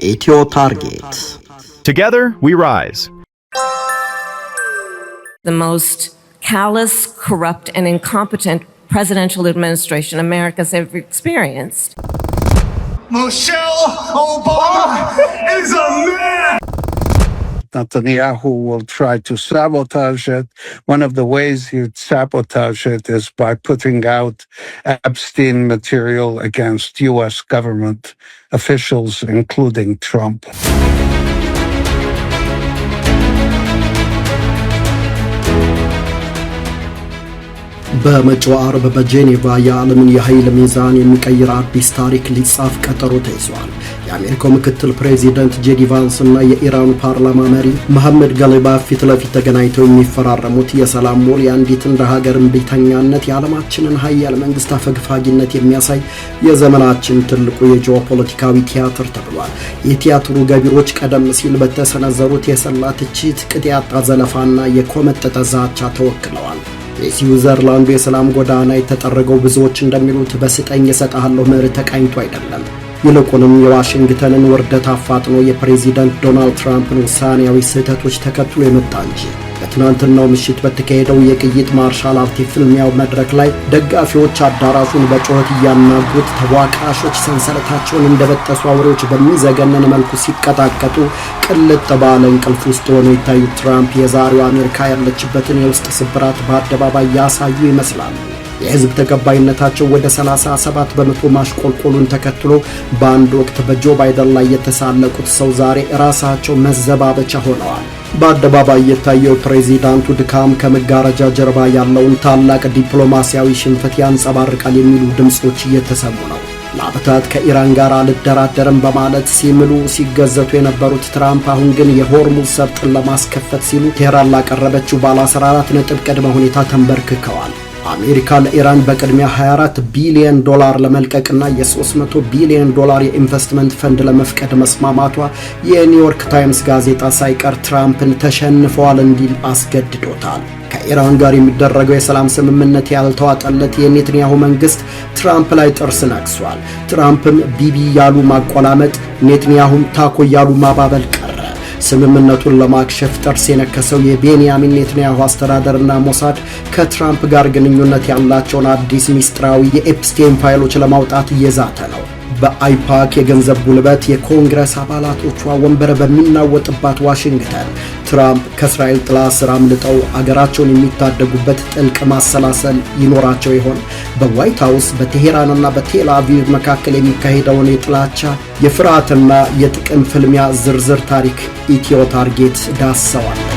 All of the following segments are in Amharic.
Etio Target. Together we rise. The most callous, corrupt, and incompetent presidential administration America's ever experienced. Michelle Obama is a man! Netanyahu will try to sabotage it. One of the ways he'd sabotage it is by putting out Epstein material against U.S. government officials, including Trump. በመጪው ዓርብ በጄኔቫ የዓለምን የኃይል ሚዛን የሚቀይር አዲስ ታሪክ ሊጻፍ ቀጠሮ ተይዟል። የአሜሪካው ምክትል ፕሬዚደንት ጄዲ ቫንስ እና የኢራኑ ፓርላማ መሪ መሐመድ ገሊባፍ ፊት ለፊት ተገናኝተው የሚፈራረሙት የሰላም ውል የአንዲት እንደ ሀገር እምቢተኛነት የዓለማችንን ኃያል መንግስት አፈግፋጊነት የሚያሳይ የዘመናችን ትልቁ የጂኦፖለቲካዊ ቲያትር ተብሏል። የቲያትሩ ገቢሮች ቀደም ሲል በተሰነዘሩት የሰላ ትችት፣ ቅጥ ያጣ ዘለፋና የኮመጠጠ ዛቻ ተወክለዋል። የስዊዘርላንዱ የሰላም ጎዳና የተጠረገው ብዙዎች እንደሚሉት በስጠኝ እሰጥሃለሁ መርህ ተቃኝቶ አይደለም። ይልቁንም የዋሽንግተንን ውርደት አፋጥኖ የፕሬዚዳንት ዶናልድ ትራምፕን ውሳኔያዊ ስህተቶች ተከትሎ የመጣ እንጂ። በትናንትናው ምሽት በተካሄደው የቅይጥ ማርሻል አርት ፍልሚያው መድረክ ላይ ደጋፊዎች አዳራሹን በጩኸት እያናጉት፣ ተዋቃሾች ሰንሰለታቸውን እንደበጠሱ አውሬዎች በሚዘገነን መልኩ ሲቀጣቀጡ፣ ቅልጥ ባለ እንቅልፍ ውስጥ ሆነው የታዩት ትራምፕ የዛሬው አሜሪካ ያለችበትን የውስጥ ስብራት በአደባባይ ያሳዩ ይመስላሉ። የህዝብ ተቀባይነታቸው ወደ 37 በመቶ ማሽቆልቆሉን ተከትሎ በአንድ ወቅት በጆ ባይደን ላይ የተሳለቁት ሰው ዛሬ ራሳቸው መዘባበቻ ሆነዋል። በአደባባይ የታየው ፕሬዚዳንቱ ድካም ከመጋረጃ ጀርባ ያለውን ታላቅ ዲፕሎማሲያዊ ሽንፈት ያንጸባርቃል የሚሉ ድምጾች እየተሰሙ ነው። ለዓመታት ከኢራን ጋር አልደራደርም በማለት ሲምሉ ሲገዘቱ የነበሩት ትራምፕ አሁን ግን የሆርሙዝ ሰርጥን ለማስከፈት ሲሉ ቴህራን ላቀረበችው ባለ 14 ነጥብ ቅድመ ሁኔታ ተንበርክከዋል። አሜሪካ ለኢራን በቅድሚያ 24 ቢሊዮን ዶላር ለመልቀቅና የ300 ቢሊዮን ዶላር የኢንቨስትመንት ፈንድ ለመፍቀድ መስማማቷ የኒውዮርክ ታይምስ ጋዜጣ ሳይቀር ትራምፕን ተሸንፈዋል እንዲል አስገድዶታል። ከኢራን ጋር የሚደረገው የሰላም ስምምነት ያልተዋጠለት የኔትንያሁ መንግስት ትራምፕ ላይ ጥርስ ነክሷል። ትራምፕም ቢቢ ያሉ ማቆላመጥ፣ ኔትንያሁም ታኮ ያሉ ማባበል ቀረ። ስምምነቱን ለማክሸፍ ጥርስ የነከሰው የቤንያሚን ኔትንያሁ አስተዳደርና ሞሳድ ከትራምፕ ጋር ግንኙነት ያላቸውን አዲስ ሚስጥራዊ የኤፕስቴን ፋይሎች ለማውጣት እየዛተ ነው። በአይፓክ የገንዘብ ጉልበት የኮንግረስ አባላቶቿ ወንበር በሚናወጥባት ዋሽንግተን ትራምፕ ከእስራኤል ጥላ ስር አምልጠው አገራቸውን የሚታደጉበት ጥልቅ ማሰላሰል ይኖራቸው ይሆን? በዋይት ሃውስ በቴሄራንና በቴል አቪቭ መካከል የሚካሄደውን የጥላቻ የፍርሃትና የጥቅም ፍልሚያ ዝርዝር ታሪክ ኢትዮ ታርጌት ዳሰዋለች።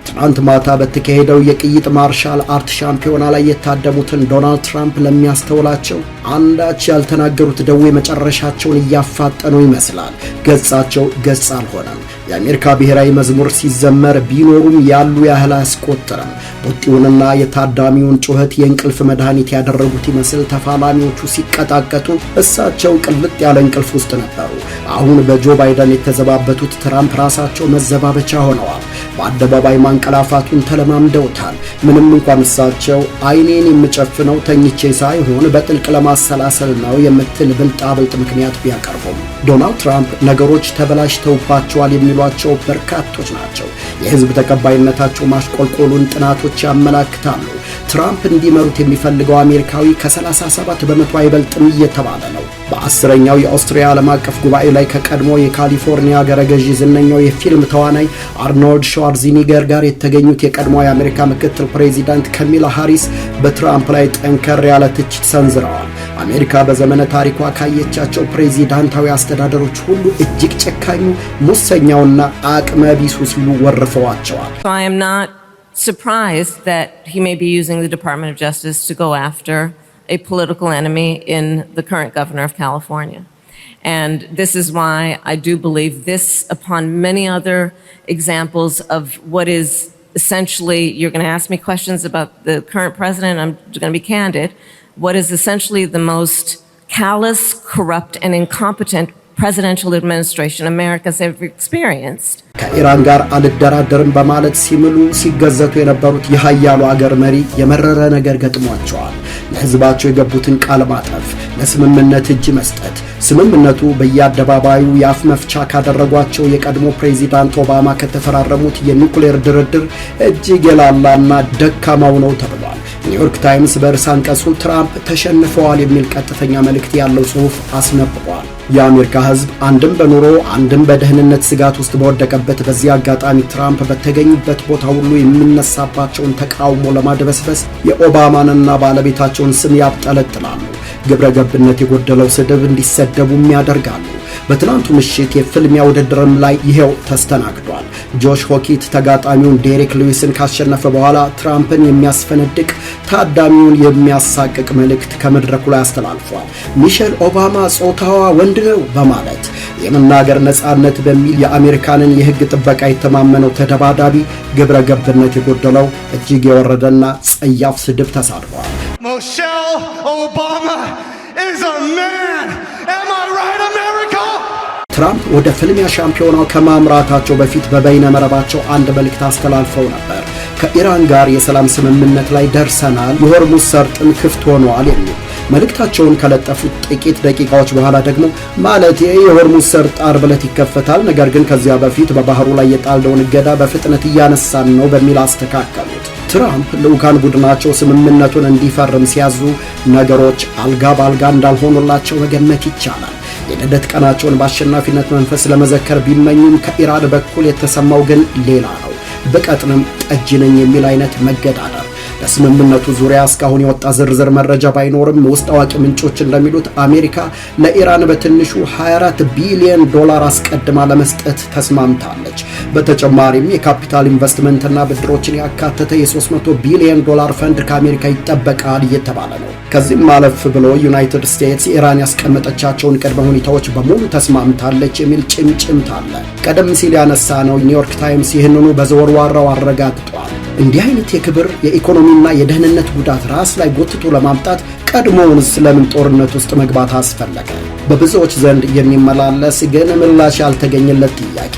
ትናንት ማታ በተካሄደው የቅይጥ ማርሻል አርት ሻምፒዮና ላይ የታደሙትን ዶናልድ ትራምፕ ለሚያስተውላቸው አንዳች ያልተናገሩት ደዌ መጨረሻቸውን እያፋጠነው ይመስላል። ገጻቸው ገጽ አልሆነም። የአሜሪካ ብሔራዊ መዝሙር ሲዘመር ቢኖሩም ያሉ ያህል አያስቆጥርም። ቡጢውንና የታዳሚውን ጩኸት የእንቅልፍ መድኃኒት ያደረጉት ይመስል ተፋላሚዎቹ ሲቀጣቀጡ እሳቸው ቅልጥ ያለ እንቅልፍ ውስጥ ነበሩ። አሁን በጆ ባይደን የተዘባበቱት ትራምፕ ራሳቸው መዘባበቻ ሆነዋል። በአደባባይ ማንቀላፋቱን ተለማምደውታል። ምንም እንኳን እሳቸው አይኔን የምጨፍነው ተኝቼ ሳይሆን በጥልቅ ለማሰላሰል ነው የምትል ብልጣብልጥ ምክንያት ቢያቀርቡም ዶናልድ ትራምፕ ነገሮች ተበላሽተውባቸዋል የሚሏቸው በርካቶች ናቸው። የህዝብ ተቀባይነታቸው ማሽቆልቆሉን ጥናቶች ያመላክታሉ። ትራምፕ እንዲመሩት የሚፈልገው አሜሪካዊ ከ37 በመቶ አይበልጥም እየተባለ ነው። በ10ኛው የኦስትሪያ ዓለም አቀፍ ጉባኤ ላይ ከቀድሞ የካሊፎርኒያ አገረ ገዢ ዝነኛው የፊልም ተዋናይ አርኖልድ ሸዋርዚኒገር ጋር የተገኙት የቀድሞ የአሜሪካ ምክትል ፕሬዚዳንት ካሚላ ሃሪስ በትራምፕ ላይ ጠንከር ያለ ትችት ሰንዝረዋል። አሜሪካ በዘመነ ታሪኳ ካየቻቸው ፕሬዚዳንታዊ አስተዳደሮች ሁሉ እጅግ ጨካኙ፣ ሙሰኛውና አቅመ ቢሱ ሲሉ ወርፈዋቸዋል። I am not surprised that he may be using the Department of Justice to go after a political enemy in the current governor of California. And this is why I do believe this, upon many other examples of what is essentially, you're going to ask me questions about the current president, I'm going to be candid, what is essentially the most callous, corrupt, and incompetent presidential administration America's ever experienced. ከኢራን ጋር አልደራደርም በማለት ሲምሉ ሲገዘቱ የነበሩት የሀያሉ አገር መሪ የመረረ ነገር ገጥሟቸዋል። ለህዝባቸው የገቡትን ቃል ማጠፍ፣ ለስምምነት እጅ መስጠት። ስምምነቱ በየአደባባዩ የአፍ መፍቻ ካደረጓቸው የቀድሞ ፕሬዚዳንት ኦባማ ከተፈራረሙት የኒውክሌር ድርድር እጅግ የላላና ደካማው ነው ተብሏል። ኒውዮርክ ታይምስ በርዕሰ አንቀጹ ትራምፕ ተሸንፈዋል የሚል ቀጥተኛ መልእክት ያለው ጽሑፍ አስነብቧል። የአሜሪካ ህዝብ አንድም በኑሮ አንድም በደህንነት ስጋት ውስጥ በወደቀበት በዚህ አጋጣሚ ትራምፕ በተገኙበት ቦታ ሁሉ የሚነሳባቸውን ተቃውሞ ለማድበስበስ የኦባማንና ባለቤታቸውን ስም ያብጠለጥላሉ። ግብረ ገብነት የጎደለው ስድብ እንዲሰደቡም ያደርጋሉ። በትናንቱ ምሽት የፍልሚያ ውድድርም ላይ ይሄው ተስተናግዷል። ጆሽ ሆኪት ተጋጣሚውን ዴሪክ ሉዊስን ካሸነፈ በኋላ ትራምፕን የሚያስፈነድቅ ታዳሚውን የሚያሳቅቅ መልእክት ከመድረኩ ላይ አስተላልፏል። ሚሼል ኦባማ ጾታዋ ወንድ ነው በማለት የመናገር ነጻነት በሚል የአሜሪካንን የህግ ጥበቃ የተማመነው ተደባዳቢ ግብረ ገብነት የጎደለው እጅግ የወረደና ጸያፍ ስድብ ተሳድቧል። Michelle Obama is a man. Am I right, America? ትራምፕ ወደ ፍልሚያ ሻምፒዮናው ከማምራታቸው በፊት በበይነ መረባቸው አንድ መልእክት አስተላልፈው ነበር። ከኢራን ጋር የሰላም ስምምነት ላይ ደርሰናል፣ የሆርሙዝ ሰርጥን ክፍት ሆኗል የሚል መልእክታቸውን ከለጠፉት ጥቂት ደቂቃዎች በኋላ ደግሞ ማለት የሆርሙዝ ሰርጥ ዓርብ ዕለት ይከፈታል፣ ነገር ግን ከዚያ በፊት በባህሩ ላይ የጣልነውን እገዳ በፍጥነት እያነሳን ነው በሚል አስተካከሉት። ትራምፕ ልዑካን ቡድናቸው ስምምነቱን እንዲፈርም ሲያዙ ነገሮች አልጋ ባልጋ እንዳልሆኑላቸው መገመት ይቻላል። የልደት ቀናቸውን በአሸናፊነት መንፈስ ለመዘከር ቢመኙም ከኢራን በኩል የተሰማው ግን ሌላ ነው። በቀጥንም ጠጅ ነኝ የሚል አይነት መገዳደር። በስምምነቱ ዙሪያ እስካሁን የወጣ ዝርዝር መረጃ ባይኖርም ውስጥ አዋቂ ምንጮች እንደሚሉት አሜሪካ ለኢራን በትንሹ 24 ቢሊዮን ዶላር አስቀድማ ለመስጠት ተስማምታለች። በተጨማሪም የካፒታል ኢንቨስትመንትና ብድሮችን ያካተተ የ300 ቢሊዮን ዶላር ፈንድ ከአሜሪካ ይጠበቃል እየተባለ ነው። ከዚህም ማለፍ ብሎ ዩናይትድ ስቴትስ ኢራን ያስቀመጠቻቸውን ቅድመ ሁኔታዎች በሙሉ ተስማምታለች የሚል ጭምጭምታ አለ። ቀደም ሲል ያነሳ ነው ኒውዮርክ ታይምስ ይህንኑ በዘወርዋራው አረጋግጧል። እንዲህ አይነት የክብር የኢኮኖሚና የደህንነት ጉዳት ራስ ላይ ጎትቶ ለማምጣት ቀድሞውንስ ለምን ጦርነት ውስጥ መግባት አስፈለገ? በብዙዎች ዘንድ የሚመላለስ ግን ምላሽ ያልተገኘለት ጥያቄ።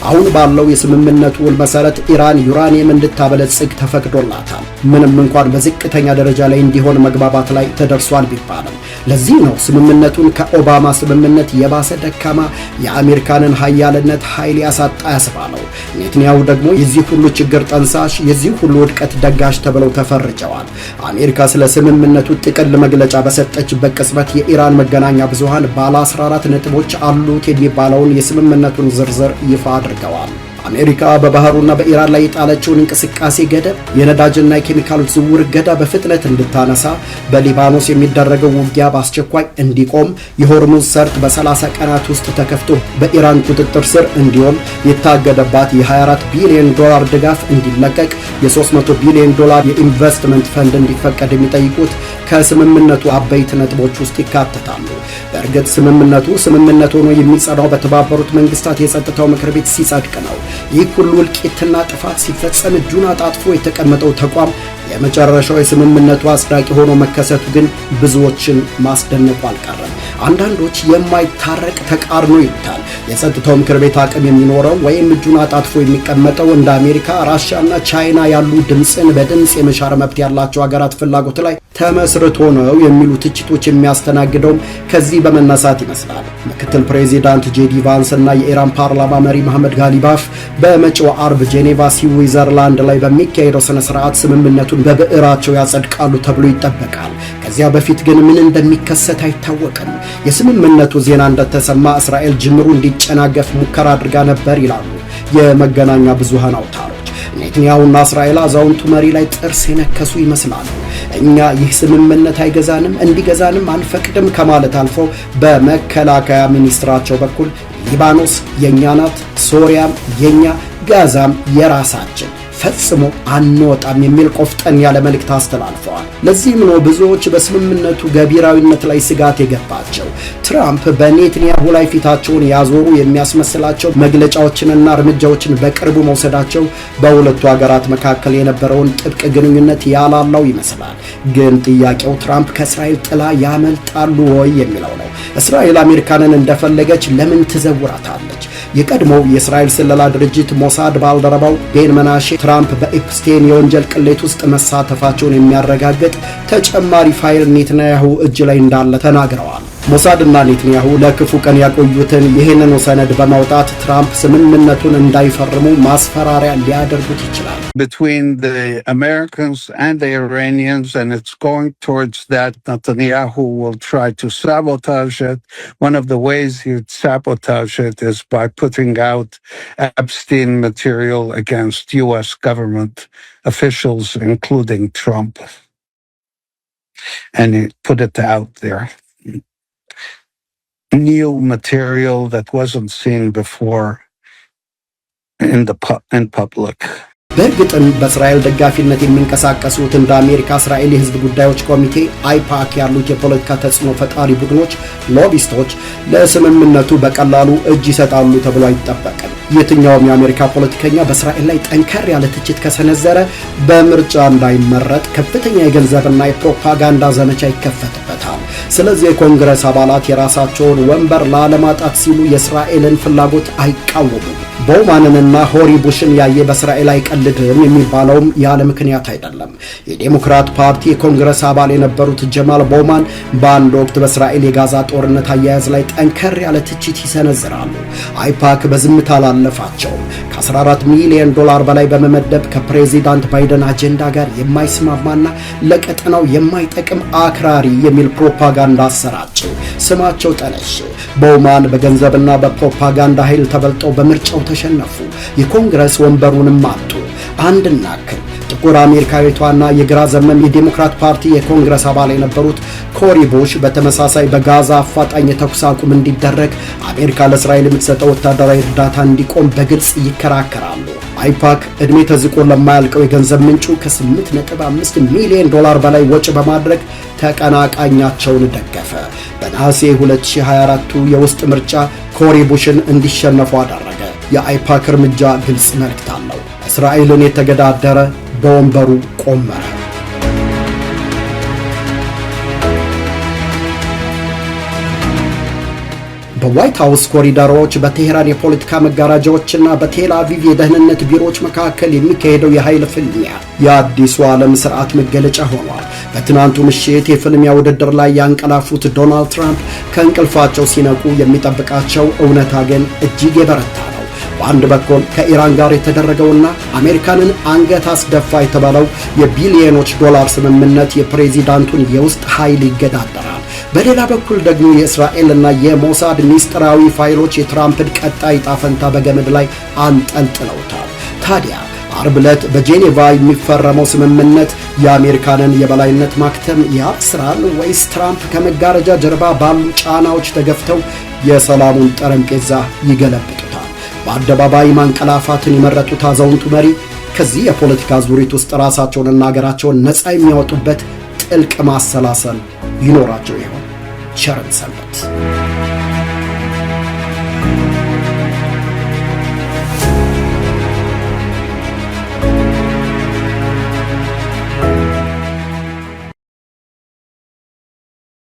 አሁን ባለው የስምምነቱ ውል መሰረት ኢራን ዩራኒየም እንድታበለጽግ ተፈቅዶላታል። ምንም እንኳን በዝቅተኛ ደረጃ ላይ እንዲሆን መግባባት ላይ ተደርሷል ቢባልም ለዚህ ነው ስምምነቱን ከኦባማ ስምምነት የባሰ ደካማ የአሜሪካንን ኃያልነት ኃይል ያሳጣ ያስባለው። ኔትንያሁ ደግሞ የዚህ ሁሉ ችግር ጠንሳሽ፣ የዚህ ሁሉ ውድቀት ደጋሽ ተብለው ተፈርጀዋል። አሜሪካ ስለ ስምምነቱ ጥቅል መግለጫ በሰጠችበት ቅጽበት የኢራን መገናኛ ብዙሃን ባለ 14 ነጥቦች አሉት የሚባለውን የስምምነቱን ዝርዝር ይፋ አድርገዋል። አሜሪካ በባህሩና በኢራን ላይ የጣለችውን እንቅስቃሴ ገደብ፣ የነዳጅና የኬሚካሎች ዝውውር እገዳ በፍጥነት እንድታነሳ፣ በሊባኖስ የሚደረገው ውጊያ በአስቸኳይ እንዲቆም፣ የሆርሙዝ ሰርጥ በ30 ቀናት ውስጥ ተከፍቶ በኢራን ቁጥጥር ስር እንዲሆን፣ የታገደባት የ24 ቢሊዮን ዶላር ድጋፍ እንዲለቀቅ፣ የ300 ቢሊዮን ዶላር የኢንቨስትመንት ፈንድ እንዲፈቀድ የሚጠይቁት ከስምምነቱ አበይት ነጥቦች ውስጥ ይካተታሉ። በእርግጥ ስምምነት ሆኖ የሚጸናው በተባበሩት መንግስታት የጸጥታው ምክር ቤት ሲጸድቅ ነው። ይህ ሁሉ እልቂትና ጥፋት ሲፈጸም እጁን አጣጥፎ የተቀመጠው ተቋም የመጨረሻው የስምምነቱ አጽዳቂ ሆኖ መከሰቱ ግን ብዙዎችን ማስደነቁ አልቀረም። አንዳንዶች የማይታረቅ ተቃርኖ ይሉታል። የጸጥታው ምክር ቤት አቅም የሚኖረው ወይም እጁን አጣጥፎ የሚቀመጠው እንደ አሜሪካ፣ ራሽያና ቻይና ያሉ ድምፅን በድምፅ የመሻር መብት ያላቸው ሀገራት ፍላጎት ላይ ተመስርቶ ነው የሚሉ ትችቶች የሚያስተናግደውም ከዚህ በመነሳት ይመስላል። ምክትል ፕሬዚዳንት ጄዲ ቫንስ እና የኢራን ፓርላማ መሪ መሐመድ ጋሊባፍ በመጪው አርብ ጄኔቫ ስዊዘርላንድ ላይ በሚካሄደው ስነ ስርዓት ስምምነቱን በብዕራቸው ያጸድቃሉ ተብሎ ይጠበቃል። ከዚያ በፊት ግን ምን እንደሚከሰት አይታወቅም። የስምምነቱ ዜና እንደተሰማ እስራኤል ጅምሩ እንዲጨናገፍ ሙከራ አድርጋ ነበር ይላሉ የመገናኛ ብዙሃን አውታሮች። ኔትንያሁና እስራኤል አዛውንቱ መሪ ላይ ጥርስ የነከሱ ይመስላሉ። እኛ ይህ ስምምነት አይገዛንም፣ እንዲገዛንም አንፈቅድም ከማለት አልፈው በመከላከያ ሚኒስትራቸው በኩል ሊባኖስ የኛ ናት፣ ሶሪያም የኛ፣ ጋዛም የራሳችን፣ ፈጽሞ አንወጣም የሚል ቆፍጠን ያለ መልእክት አስተላልፈዋል። ለዚህም ነው ብዙዎች በስምምነቱ ገቢራዊነት ላይ ስጋት የገባቸው። ትራምፕ በኔትንያሁ ላይ ፊታቸውን ያዞሩ የሚያስመስላቸው መግለጫዎችንና እርምጃዎችን በቅርቡ መውሰዳቸው በሁለቱ ሀገራት መካከል የነበረውን ጥብቅ ግንኙነት ያላላው ይመስላል። ግን ጥያቄው ትራምፕ ከእስራኤል ጥላ ያመልጣሉ ወይ የሚለው ነው። እስራኤል አሜሪካንን እንደፈለገች ለምን ትዘውራታለች? የቀድሞው የእስራኤል ስለላ ድርጅት ሞሳድ ባልደረባው ቤን መናሼ ትራምፕ በኤፕስቴን የወንጀል ቅሌት ውስጥ መሳተፋቸውን የሚያረጋግጥ ተጨማሪ ፋይል ኔታንያሁ እጅ ላይ እንዳለ ተናግረዋል። ሞሳድና ኔታንያሁ ለክፉ ቀን ያቆዩትን ይህንን ሰነድ በማውጣት ትራምፕ ስምምነቱን እንዳይፈርሙ ማስፈራሪያ ሊያደርጉት ይችላል። Between the Americans and the Iranians, and it's going towards that. Netanyahu will try to sabotage it. One of the ways he'd sabotage it is by putting out Epstein material against U.S. government officials, including Trump. And he put it out there. New material that wasn't seen before in public. በእርግጥም በእስራኤል ደጋፊነት የሚንቀሳቀሱት እንደ አሜሪካ እስራኤል የህዝብ ጉዳዮች ኮሚቴ አይፓክ ያሉት የፖለቲካ ተጽዕኖ ፈጣሪ ቡድኖች ሎቢስቶች ለስምምነቱ በቀላሉ እጅ ይሰጣሉ ተብሎ አይጠበቅም። የትኛውም የአሜሪካ ፖለቲከኛ በእስራኤል ላይ ጠንከር ያለ ትችት ከሰነዘረ በምርጫ እንዳይመረጥ ከፍተኛ የገንዘብና የፕሮፓጋንዳ ዘመቻ ይከፈትበታል። ስለዚህ የኮንግረስ አባላት የራሳቸውን ወንበር ላለማጣት ሲሉ የእስራኤልን ፍላጎት አይቃወሙም። ቦውማንንና ሆሪ ቡሽን ያየ በእስራኤል አይቀልድም የሚባለውም ያለ ምክንያት አይደለም። የዴሞክራት ፓርቲ የኮንግረስ አባል የነበሩት ጀማል ቦውማን በአንድ ወቅት በእስራኤል የጋዛ ጦርነት አያያዝ ላይ ጠንከር ያለ ትችት ይሰነዝራሉ። አይፓክ በዝምታ አላለፋቸውም። ከ14 ሚሊዮን ዶላር በላይ በመመደብ ከፕሬዚዳንት ባይደን አጀንዳ ጋር የማይስማማና ለቀጠናው የማይጠቅም አክራሪ የሚል ፕሮፓጋንዳ አሰራጭ። ስማቸው ጠለሽ። ቦውማን በገንዘብና በፕሮፓጋንዳ ኃይል ተበልጠው በምርጫው ተሸነፉ። የኮንግረስ ወንበሩንም አጡ። አንድ እናክል ጥቁር አሜሪካዊቷና የግራ ዘመም የዴሞክራት ፓርቲ የኮንግረስ አባል የነበሩት ኮሪ ቡሽ በተመሳሳይ በጋዛ አፋጣኝ የተኩስ አቁም እንዲደረግ አሜሪካ ለእስራኤል የምትሰጠው ወታደራዊ እርዳታ እንዲቆም በግልጽ ይከራከራሉ። አይፓክ እድሜ ተዝቆ ለማያልቀው የገንዘብ ምንጩ ከ8.5 ሚሊዮን ዶላር በላይ ወጪ በማድረግ ተቀናቃኛቸውን ደገፈ። በነሐሴ 2024 የውስጥ ምርጫ ኮሪ ቡሽን እንዲሸነፉ አደረገ። የአይፓክ እርምጃ ግልጽ መልእክት አለው። እስራኤልን የተገዳደረ በወንበሩ ቆመረ። በዋይት ሃውስ ኮሪደሮች፣ በቴህራን የፖለቲካ መጋረጃዎችና በቴል አቪቭ የደህንነት ቢሮዎች መካከል የሚካሄደው የኃይል ፍልሚያ የአዲሱ ዓለም ስርዓት መገለጫ ሆኗል። በትናንቱ ምሽት የፍልሚያ ውድድር ላይ ያንቀላፉት ዶናልድ ትራምፕ ከእንቅልፋቸው ሲነቁ የሚጠብቃቸው እውነታ ግን እጅግ የበረታ ነው። በአንድ በኩል ከኢራን ጋር የተደረገውና አሜሪካንን አንገት አስደፋ የተባለው የቢሊዮኖች ዶላር ስምምነት የፕሬዚዳንቱን የውስጥ ኃይል ይገዳደራል። በሌላ በኩል ደግሞ የእስራኤልና የሞሳድ ሚስጥራዊ ፋይሎች የትራምፕን ቀጣይ ጣፈንታ በገመድ ላይ አንጠልጥለውታል። ታዲያ አርብ ዕለት በጄኔቫ የሚፈረመው ስምምነት የአሜሪካንን የበላይነት ማክተም ያብስራል ወይስ ትራምፕ ከመጋረጃ ጀርባ ባሉ ጫናዎች ተገፍተው የሰላሙን ጠረጴዛ ይገለብጡታል? በአደባባይ ማንቀላፋትን የመረጡት አዛውንቱ መሪ ከዚህ የፖለቲካ ዙሪት ውስጥ ራሳቸውንና ሀገራቸውን ነፃ የሚያወጡበት ጥልቅ ማሰላሰል ይኖራቸው ይሆን? ቸርን ሰንበት።